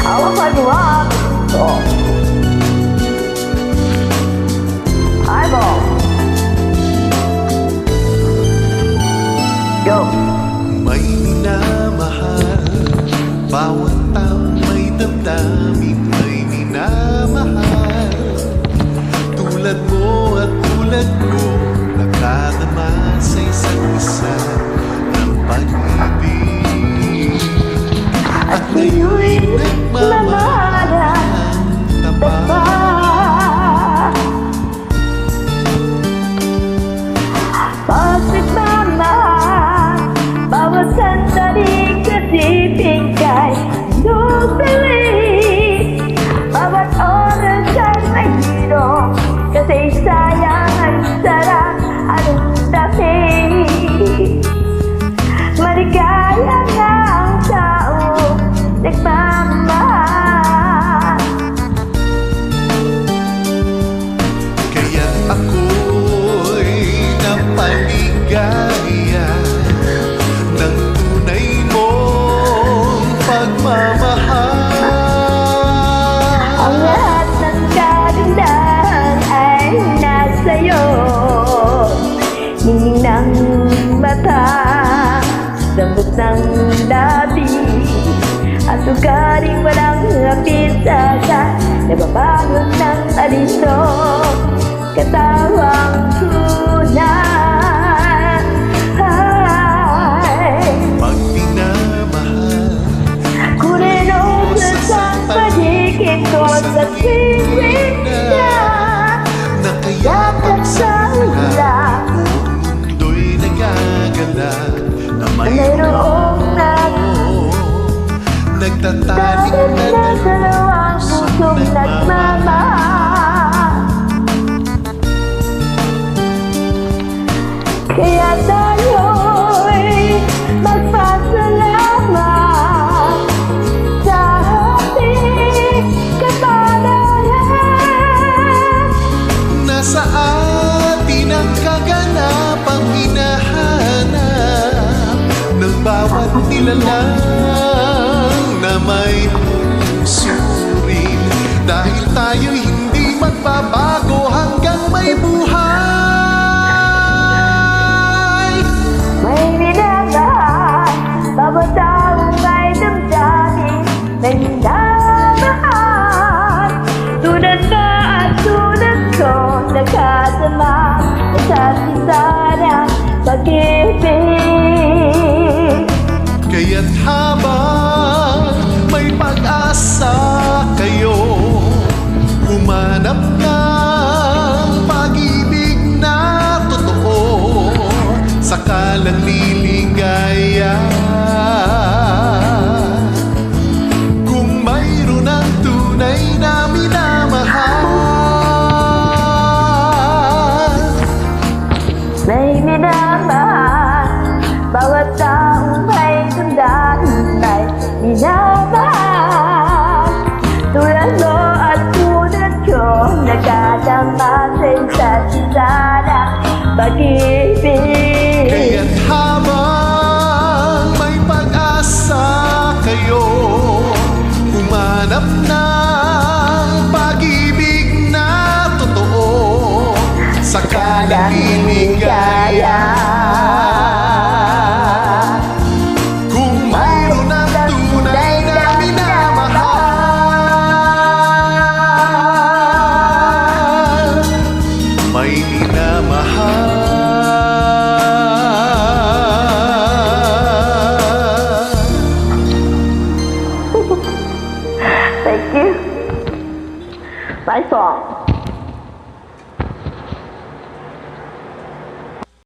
I'll find you up. Oh. Eyeball. Go. May minamahal, bawat taong may damdamin may minamahal. Tulad mo at tulad ko, nakadama sa isa't isa ng pag-ibig. At ngayon'y nagmamahalan ng tapat. Pagmamahal, bawat sandaling kasiping kay nubilis. Bawat oras ay may hirong, kasi sayang ang sarap anong tamis. Maligaya nga ang taong nagmamahal. Kaya't ako'y napaligaya ng tunay mong pagmamahal. Ang lahat ng kagandahan ay nasa'yo. Ningning ng mata, lambot ng labi, at ugaling walang pisasa, nababalot ng aliso, katawang tunay. Pag minamahal, Kuninong sa paligid ko sa piling na nakayakap sa hula, mundo'y nagagala na mayroong nagtatanim na dalawang pusong nagmamahal. Kaya tayo'y magpasalamat sa ating kapanahan. nasa atin ang kaganapang hinahanap ng bawat nilalang na may surin. Dahil tayo'y hindi magbabago hanggang may buhay. May minamahal, bawat taong may damdamin, may minamahal. Tulad mo at tulad ko, nakasama sa isa ng pag-ibig. Kaya't habang may pag-asa kayo, humanap ng pag-ibig na totoo, sakalang liligaya. Kung mayroon ang tunay na minamahal. May minamahal, bawat taong may damdamin may minamahal. Tulad mo at tulad ko, nakadama sa isa't isa ng pag-ibig. Kaya't habang may pag-asa kayo, humanap ng pag-ibig na totoo, sakalang liligaya. Kung mayroon ang tunay na minamahal, may minamahal. Thank you. Nice song.